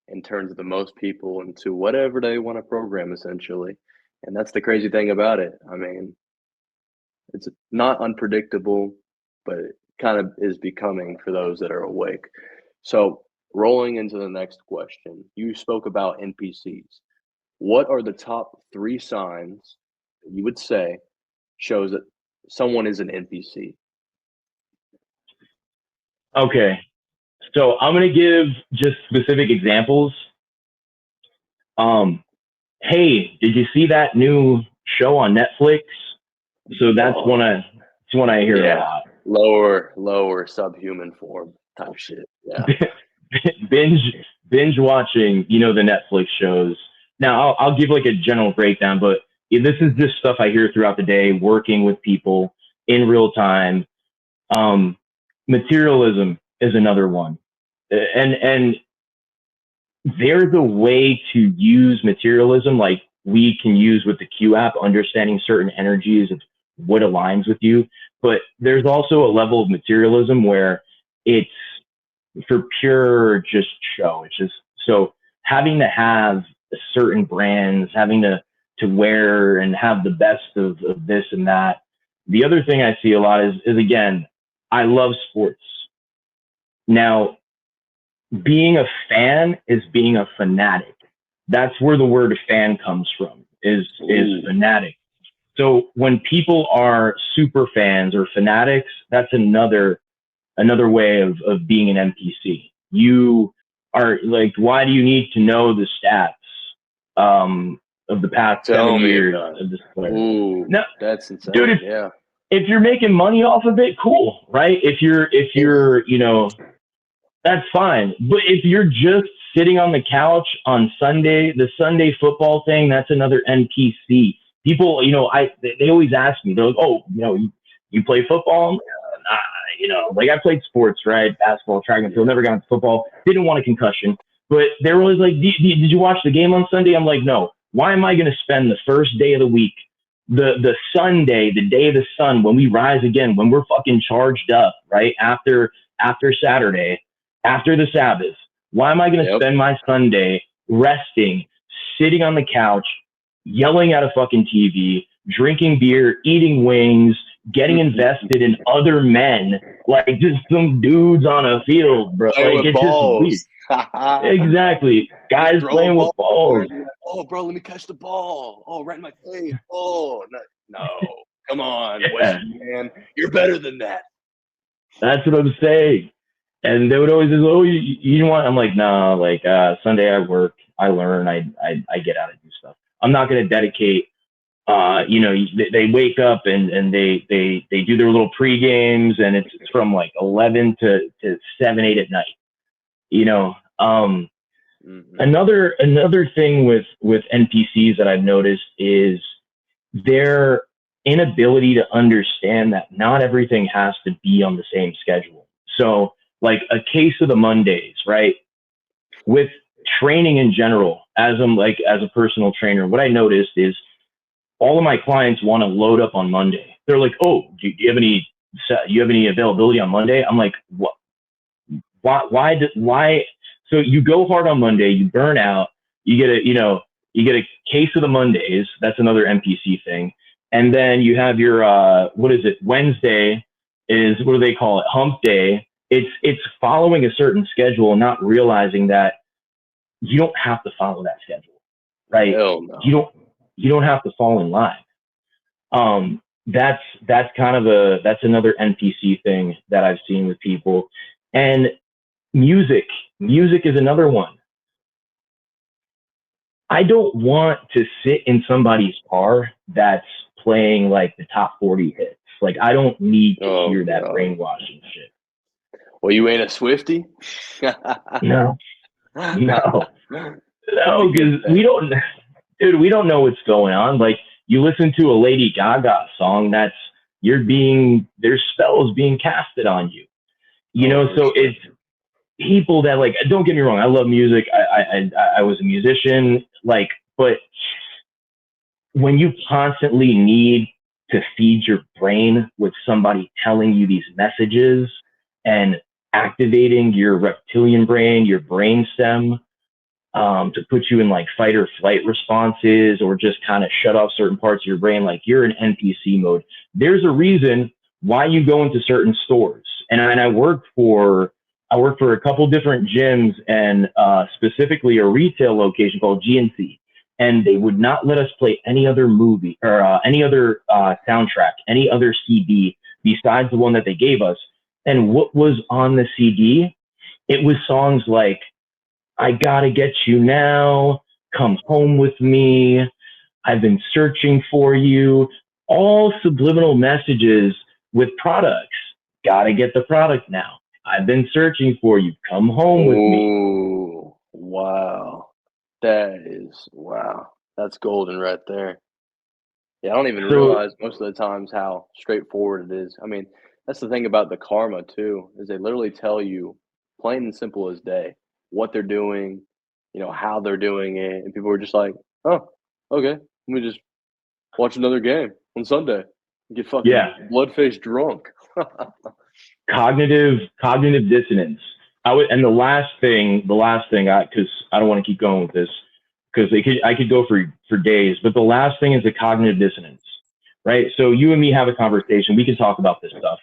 and turns the most people into whatever they want to program essentially. And that's the crazy thing about it. I mean, it's not unpredictable, but it kind of is becoming for those that are awake. So, rolling into the next question, you spoke about NPCs. What are the top three signs that you would say shows that someone is an NPC? okay. So I'm gonna give just specific examples. Um, hey, did you see that new show on Netflix? So Oh, that's one I hear a yeah, lot. lower subhuman form type shit. Yeah. binge binge watching, the Netflix shows. Now I'll give like a general breakdown, but this is just stuff I hear throughout the day, working with people in real time. Um, Materialism is another one, and there's a way to use materialism like we can use with the Q app, understanding certain energies of what aligns with you. but there's also a level of materialism where it's for pure just show. It's just so having to have certain brands, having to wear and have the best of this and that. The other thing I see a lot is again, I love sports. Now, being a fan is being a fanatic. That's where the word fan comes from, is fanatic. So when people are super fans or fanatics, that's another way of being an NPC. You are like, why do you need to know the stats of the past Tell 7 years about of this it. player? Ooh, No, that's insane. dude, Yeah. if you're making money off of it, cool, right? If you're that's fine. But if you're just sitting on the couch on Sunday, the Sunday football thing, that's another NPC. People, they always ask me, they're like, oh, you play football? Like I played sports, right? Basketball, track and field, never got into football, didn't want a concussion. But they were always like, did you watch the game on Sunday? I'm like, no. Why am I going to spend the first day of the week, the Sunday, the day of the sun, when we rise again, when we're fucking charged up, right? After Saturday, after the Sabbath, why am I going to spend my Sunday resting, sitting on the couch, yelling at a fucking TV, drinking beer, eating wings, getting invested in other men, like just some dudes on a field, bro? Playing Like with it's just weird. balls. Exactly. Guys playing with balls. Oh, bro, let me catch the ball. Oh, right in my face. Oh, no. Come on, Yeah, Western man. You're better than that. that's what I'm saying. And they would always say, "Oh, you want?" I'm like, "No, like Sunday I work, I learn, I get out and do stuff. I'm not going to dedicate they wake up and they do their little pre games and it's from like 11 to 7, 8 at night. You know, another thing with NPCs that I've noticed is their inability to understand that not everything has to be on the same schedule. So like a case of the Mondays, right? With training in general, as a personal trainer, what I noticed is all of my clients want to load up on Monday. They're like, "Oh, do you have any availability on Monday?" I'm like, "What? Why?" So you go hard on Monday, you burn out, you get a case of the Mondays. That's another NPC thing, and then you have your what is it? Wednesday is, what do they call it? Hump day. It's following a certain schedule and not realizing that you don't have to follow that schedule, right? Hell no. You don't have to fall in line. That's kind of that's another NPC thing that I've seen with people. And music is another one. I don't want to sit in somebody's car that's playing like the top 40 hits. Like I don't need to hear that brainwashing shit. Well, you ain't a Swiftie? No, because we don't know what's going on. Like you listen to a Lady Gaga song, there's spells being casted on you. So it's people that, like, don't get me wrong, I love music. I was a musician, like, but when you constantly need to feed your brain with somebody telling you these messages and activating your reptilian brain, your brain stem, to put you in like fight or flight responses or just kind of shut off certain parts of your brain, like you're in NPC mode. There's a reason why you go into certain stores. And I work for a couple different gyms and specifically a retail location called GNC. And they would not let us play any other movie or any other soundtrack, any other CD besides the one that they gave us. And what was on the CD? It was songs like "I Gotta Get You Now," "Come Home With Me," "I've Been Searching For You," all subliminal messages with products. Gotta get the product now. I've been searching for you. Come home with me. Oh, wow. Wow. That's golden right there. Yeah, I don't even So realize most of the times how straightforward it is. I mean, that's the thing about the karma too, is they literally tell you plain and simple as day what they're doing, how they're doing it, and people are just like, "Oh, okay, let me just watch another game on Sunday." Get fucking Yeah, blood-faced drunk. cognitive dissonance. And the last thing, because I don't want to keep going with this, because I could go for days. But the last thing is the cognitive dissonance, right? So you and me have a conversation. We can talk about this stuff.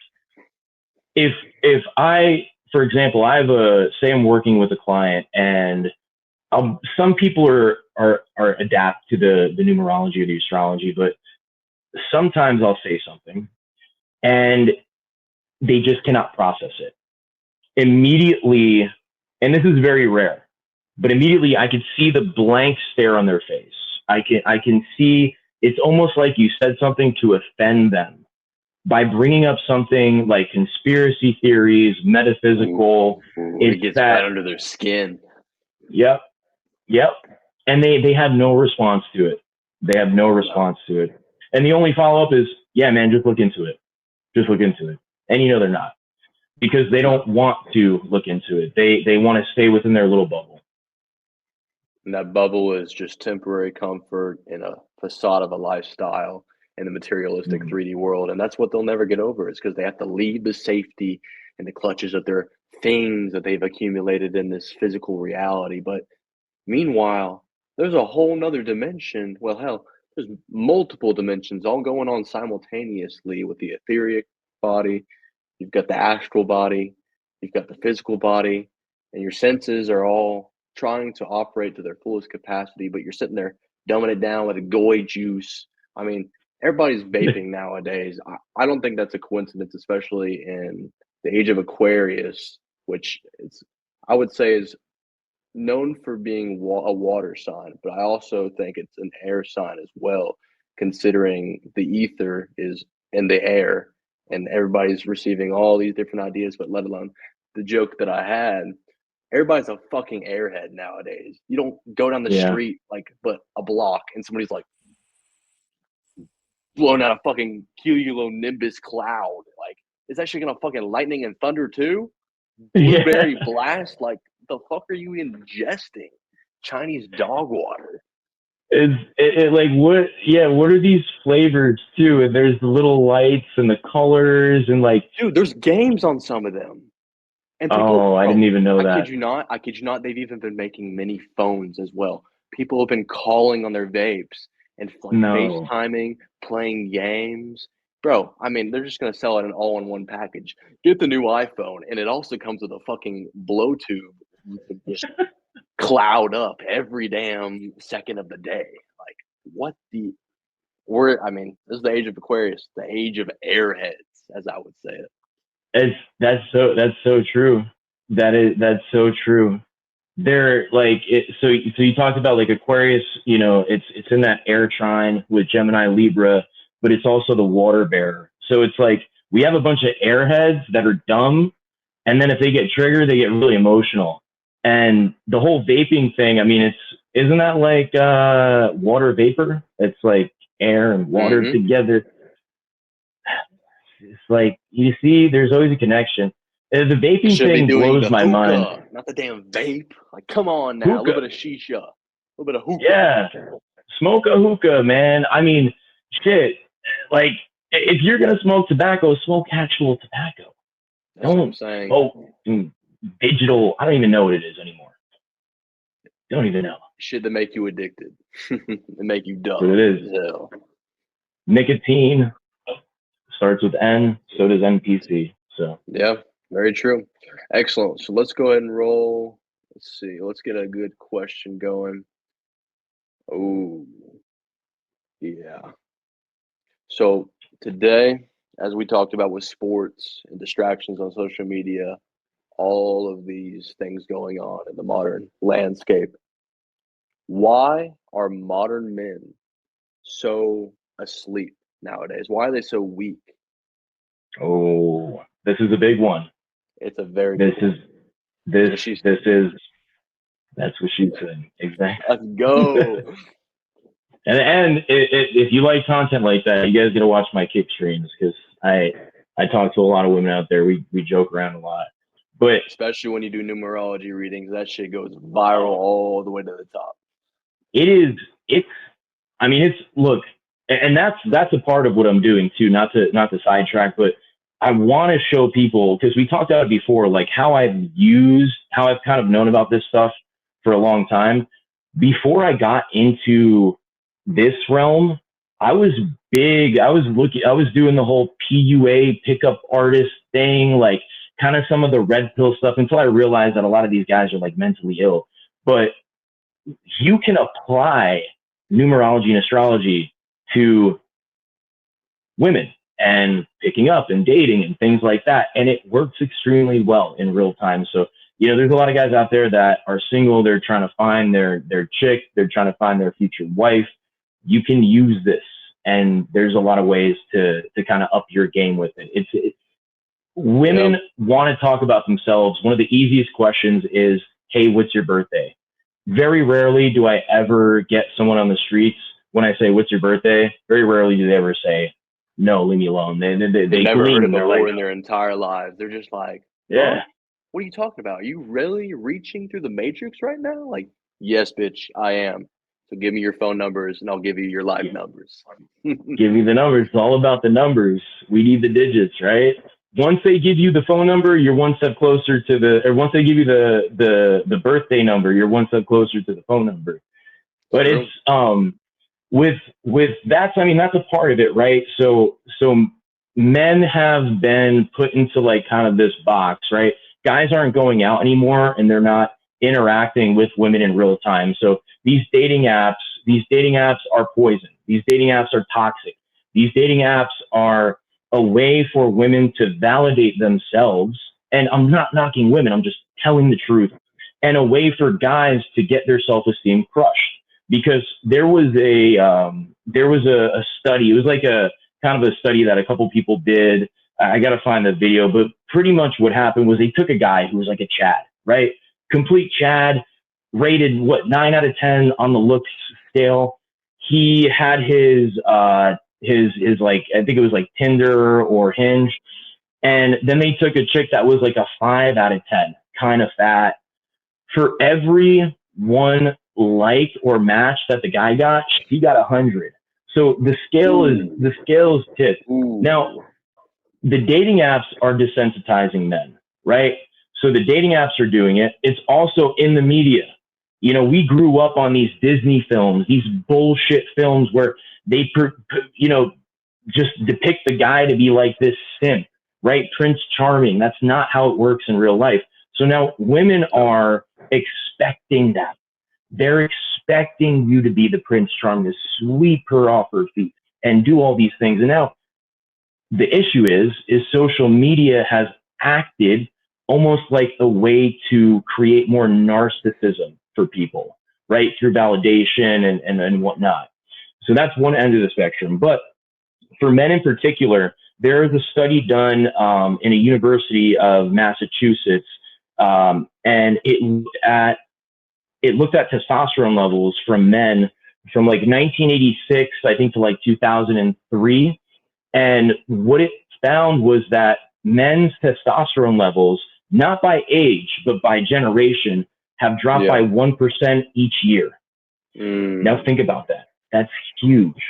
If I, for example, I have say I'm working with a client, and some people are adapt to the numerology or the astrology, but sometimes I'll say something and they just cannot process it immediately. And this is very rare, but immediately I could see the blank stare on their face. I can see it's almost like you said something to offend them by bringing up something like conspiracy theories, metaphysical. Ooh, it It's gets that, right under their skin. yep, yep. And they have no response to it. They have no No. response to it. And the only follow up is, yeah, man, just look into it. Just look into it. And they're not, because they No. don't want to look into it. They want to stay within their little bubble. And that bubble is just temporary comfort in a facade of a lifestyle in the materialistic Mm. 3D world. And that's what they'll never get over, is because they have to leave the safety and the clutches of their things that they've accumulated in this physical reality. But meanwhile, there's a whole nother dimension. Well, hell, there's multiple dimensions all going on simultaneously with the etheric body. You've got the astral body, you've got the physical body, and your senses are all trying to operate to their fullest capacity, but you're sitting there dumbing it down with a goy juice. I mean, everybody's vaping nowadays. I don't think that's a coincidence, especially in the age of Aquarius, which is, I would say, is known for being a water sign, but I also think it's an air sign as well, considering the ether is in the air and everybody's receiving all these different ideas, but let alone the joke that I had. Everybody's a fucking airhead nowadays. You don't go down the Yeah. street like but a block and somebody's like blowing out a fucking cumulonimbus cloud. Like, is that shit gonna fucking lightning and thunder too? Blueberry Yeah. blast? Like, the fuck are you ingesting? Chinese dog water. Like what? Yeah. What are these flavors too? And there's the little lights and the colors and like, Dude, there's games on some of them. And people, oh, I bro, didn't even know that. I kid you not, they've even been making mini phones as well. People have been calling on their vapes and like No. FaceTiming, playing games. Bro, I mean, they're just gonna sell it in all in one package. Get the new iPhone, and it also comes with a fucking blow tube. You can just cloud up every damn second of the day. Like, what the? I mean, this is the age of Aquarius, the age of airheads, as I would say it. That's so true. That's so true. They're like so you talked about like Aquarius, it's in that air trine with Gemini Libra, but it's also the water bearer. So it's like we have a bunch of airheads that are dumb, and then if they get triggered, they get really emotional. And the whole vaping thing, I mean, isn't that like water vapor? It's like air and water Mm-hmm. together. It's like, you see, there's always a connection. The vaping Should be thing doing blows the my mind. hookah, not the damn vape. Like, come on now, a little Hookah, bit of shisha, a little bit of hookah. yeah, smoke a hookah, man. I mean, shit. Like, if you're gonna smoke tobacco, smoke actual tobacco. That's what I'm Don't saying. smoke digital. I don't even know what it is anymore. Don't even know. Shit that make you addicted, that make you But it dumb is. as hell. Nicotine starts with N, so does NPC. So Yeah, very true. Excellent. So let's go ahead and roll. Let's see. Let's get a good question going. Oh, yeah. So today, as we talked about with sports and distractions on social media, all of these things going on in the modern landscape, why are modern men so asleep nowadays? Why are they so weak? oh, this is a big one. It's a very This big is one. this And she's this is that's what she said. Exactly. let's go. And if you like content like that, you guys got to watch my kick streams, because I talk to a lot of women out there. We joke around a lot, but Especially when you do numerology readings, that shit goes viral all the way to the top. it is it's I mean, it's look, and that's a part of what I'm doing too. Not to sidetrack, but I want to show people, because we talked about it before, like how I've kind of known about this stuff for a long time. Before I got into this realm, I was I was doing the whole PUA pickup artist thing, like kind of some of the red pill stuff, until I realized that a lot of these guys are like mentally ill. But you can apply numerology and astrology to women and picking up and dating and things like that. And it works extremely well in real time. So, there's a lot of guys out there that are single. They're trying to find their chick. They're trying to find their future wife. You can use this. And there's a lot of ways to kind of up your game with it. Women want to talk about themselves. One of the easiest questions is, hey, what's your birthday? Very rarely do I ever get someone on the streets when I say, what's your birthday? Very rarely do they ever say, no, leave me alone. They never heard it gleam. They're before like, in their entire lives. They're just like, huh? yeah, What are you talking about? Are you really reaching through the matrix right now? Like, yes, bitch, I am. So give me your phone numbers and I'll give you your live numbers. give me the numbers. It's all about the numbers. We need the digits, right? Once they give you the phone number, you're one step closer to or once they give you the birthday number, you're one step closer to the phone number. But True. it's with that's, I mean, that's a part of it, right? So men have been put into like kind of this box, right? Guys aren't going out anymore and they're not interacting with women in real time. So these dating apps are poison. These dating apps are toxic. These dating apps are a way for women to validate themselves. And I'm not knocking women, I'm just telling the truth. And a way for guys to get their self-esteem crushed. Because there was a study. It was like a kind of a study that a couple people did. I got to find the video, but pretty much what happened was they took a guy who was like a Chad, right? Complete Chad, rated 9 out of 10 on the looks scale. He had his like, I think it was like Tinder or Hinge, and then they took a chick that was like a 5 out of 10, kind of fat. For every one like or match that the guy got, she got 100. So the scale is tipped. Ooh. Now, the dating apps are desensitizing men, right? So the dating apps are doing it. It's also in the media. We grew up on these Disney films, these bullshit films where they, just depict the guy to be like this simp, right? Prince Charming. That's not how it works in real life. So now women are expecting that. They're expecting you to be the Prince Charming, to sweep her off her feet and do all these things. And now the issue is social media has acted almost like a way to create more narcissism for people, right? Through validation and whatnot. So that's one end of the spectrum. But for men in particular, there is a study done in a university of Massachusetts, and it looked at testosterone levels from men from like 1986, I think, to like 2003. And what it found was that men's testosterone levels, not by age, but by generation, have dropped by 1% each year. Now think about that. That's huge.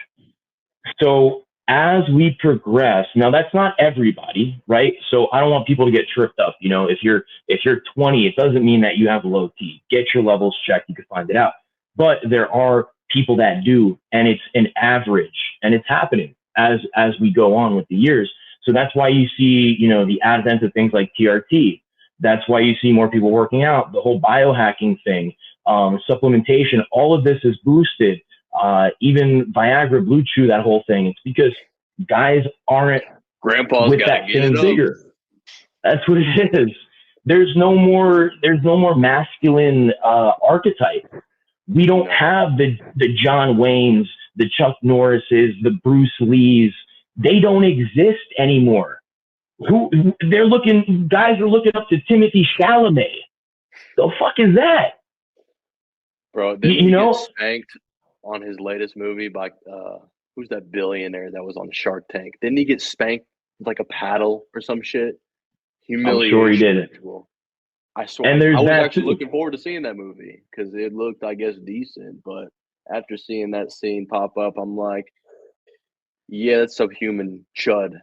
So as we progress, now that's not everybody, right? So I don't want people to get tripped up. If you're 20, it doesn't mean that you have low T. Get your levels checked. You can find it out. But there are people that do, and it's an average, and it's happening as we go on with the years. So that's why you see, the advent of things like TRT. That's why you see more people working out, the whole biohacking thing, supplementation. All of this is boosted. Even Viagra, Blue Chew, that whole thing. It's because guys aren't Grandpa's with gotta that get same it up. vigor. That's what it is. There's no more masculine archetype. We don't have the John Waynes, the Chuck Norrises, the Bruce Lees. They don't exist anymore. Guys are looking up to Timothy Chalamet. The fuck is that? Bro, didn't he get spanked on his latest movie by who's that billionaire that was on Shark Tank? Didn't he get spanked with like a paddle or some shit? Humiliation. I'm sure he did it. I swear. And I was actually looking forward to seeing that movie because it looked, I guess, decent. But after seeing that scene pop up, I'm like, Yeah, that's subhuman chud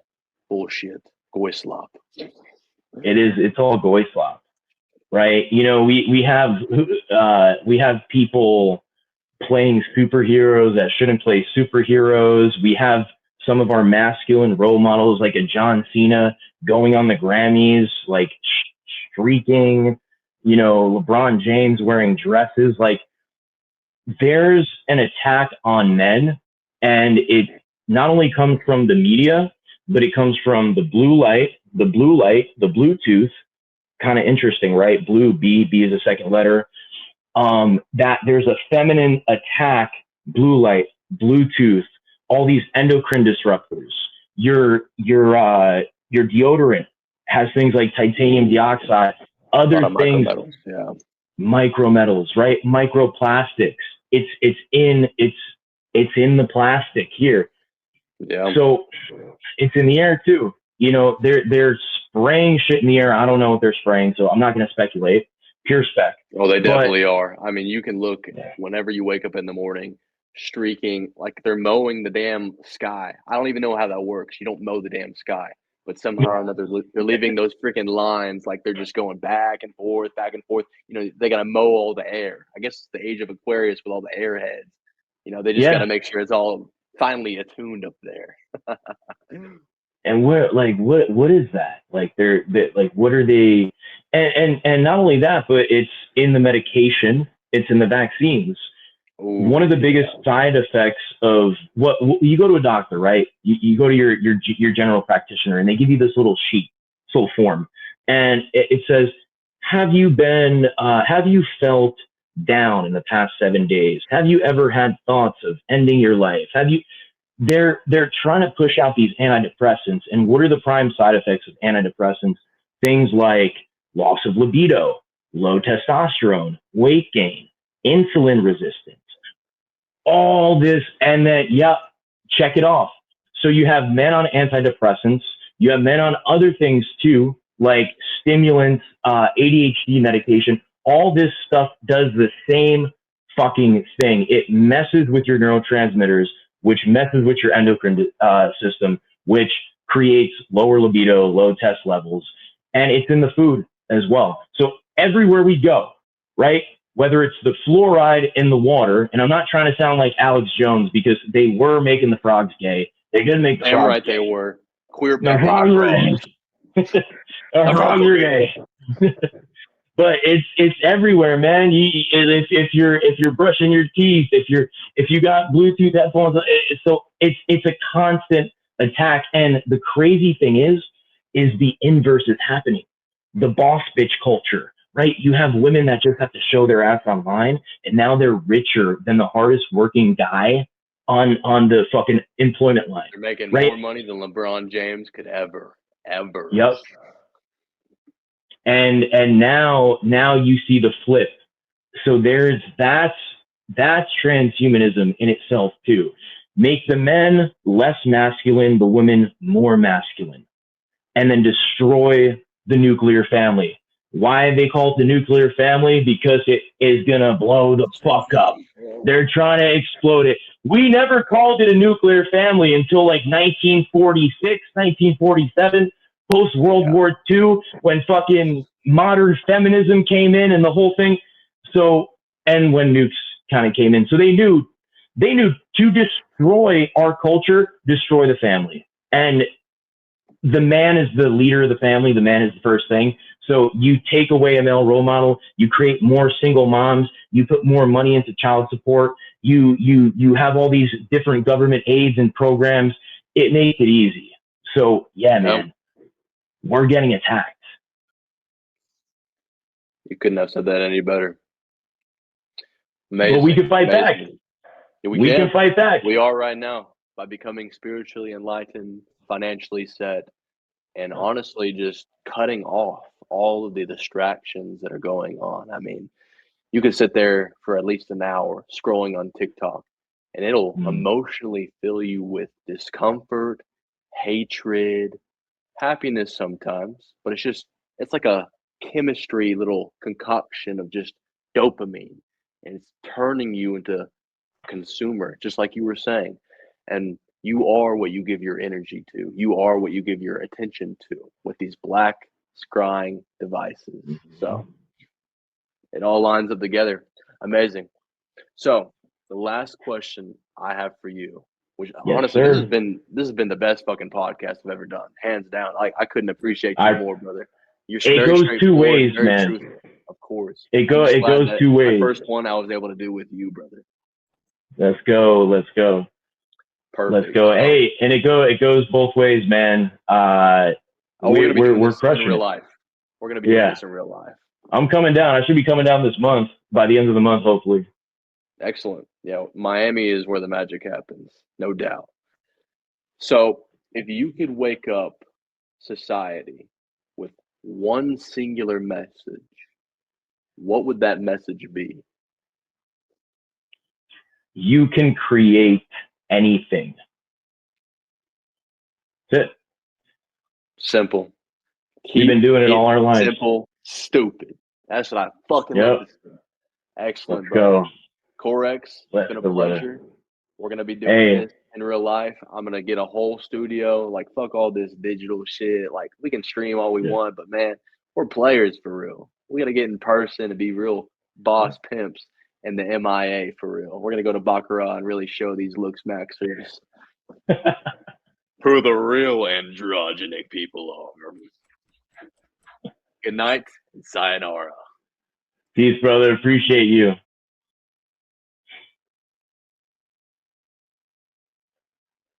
bullshit. Goislop. It's all goy slop, right? You know, we have people playing superheroes that shouldn't play superheroes. We have some of our masculine role models, like a John Cena, going on the Grammys, like streaking. You know, LeBron James wearing dresses. Like, there's an attack on men, and it not only comes from the media, but it comes from the Bluetooth. Kind of interesting, right? Blue, B is a second letter. That there's a feminine attack, blue light, Bluetooth, all these endocrine disruptors. Your deodorant has things like titanium dioxide, A lot other of things, micrometals. Yeah. micrometals, right? Microplastics. It's in the plastic here. Yeah. So it's in the air too. You know, they're spraying shit in the air. I don't know what they're spraying, so I'm not going to speculate. Pure spec. Oh, they But definitely are. I mean, you can look whenever you wake up in the morning, streaking like they're mowing the damn sky. I don't even know how that works. You don't mow the damn sky, but somehow or another they're leaving those freaking lines like they're just going back and forth, back and forth. You know, they got to mow all the air. I guess it's the age of Aquarius with all the airheads. You know, they just got yeah, to make sure it's all finally attuned up there. and what is that? Like they like what are they? And not only that, but it's in the medication. It's in the vaccines. One of Oh the biggest yeah, side effects of you go to a doctor, right? You go to your general practitioner, and they give you this little sheet, this little form, and it says, have you felt down in the past 7 days? Have you ever had thoughts of ending your life? Have you? They're trying to push out these antidepressants, and what are the prime side effects of antidepressants? Things like loss of libido, low testosterone, weight gain, insulin resistance, all this, and then, yeah, check it off. So you have men on antidepressants, you have men on other things too, like stimulants, ADHD medication. All this stuff does the same fucking thing. It messes with your neurotransmitters, which messes with your endocrine system, which creates lower libido, low test levels, and it's in the food as well. So everywhere we go, right? Whether it's the fluoride in the water, and I'm not trying to sound like Alex Jones because they were making the frogs gay. They didn't make the damn frogs right they gay. were queer The pimping the frogs were frogs. the The frogs frogs are were gay. gay. But it's everywhere, man. If you're brushing your teeth, if you got Bluetooth headphones, so it's a constant attack. And the crazy thing is the inverse is happening. The boss bitch culture, right? You have women that just have to show their ass online, and now they're richer than the hardest working guy on the fucking employment line, They're making right? more money than LeBron James could ever. Yep. And now you see the flip. So that's transhumanism in itself too. Make the men less masculine, the women more masculine, and then destroy the nuclear family. Why they call it the nuclear family? Because it is gonna blow the fuck up. They're trying to explode it. We never called it a nuclear family until like 1946, 1947, post World Yeah. War II, when fucking modern feminism came in and the whole thing. So, and when nukes kind of came in, so they knew to destroy our culture, destroy the family, and the man is the leader of the family. The man is the first thing. So you take away a male role model, you create more single moms, you put more money into child support, you have all these different government aids and programs. It makes it easy. So yeah, Yep. man, we're getting attacked. You couldn't have said that any better. But we Amazing. can fight back. Amazing. Yeah, we We can can. fight back. We are right now by becoming spiritually enlightened, financially set, and honestly just cutting off all of the distractions that are going on. I mean, you could sit there for at least an hour scrolling on TikTok and it'll Mm. emotionally fill you with discomfort, hatred, happiness sometimes, but it's like a chemistry little concoction of just dopamine and it's turning you into a consumer, just like you were saying. And You are what you give your energy to. You are what you give your attention to with these black scrying devices. So it all lines up together. Amazing. So the last question I have for you, which Yes, honestly, sir. this has been the best fucking podcast I've ever done, hands down. I couldn't appreciate you I more, brother. You're It very goes two straightforward, ways, very man. truthful, of course. It I'm go just it glad goes that two my ways. first one I was able to do with you, brother. Let's go. Let's go. Let's Perfect. go. So, Hey, and it goes both ways, man. we're gonna be doing We're this in crushing real it. life. We're gonna be doing Yeah, this in real life. I'm coming down. I should be coming down this month, by the end of the month, hopefully. Excellent. Yeah, Miami is where the magic happens, no doubt. So, if you could wake up society with one singular message, what would that message be? You can create anything. That's it. Simple. We've been Keep doing it it all our lives. simple, stupid. That's what I fucking love Yep. to see. Let's Excellent, brother. go. CoreX, it's Let's been a go, brother. pleasure. We're gonna be doing Hey, this in real life. I'm gonna get a whole studio. Like fuck all this digital shit. Like we can stream all we yeah. want, but man, we're players for real. We gotta get in person and be real boss pimps in the MIA for real. We're gonna go to Baccarat and really show these looks maxers who the real androgenic people are. Good night and sayonara. Peace, brother. Appreciate you.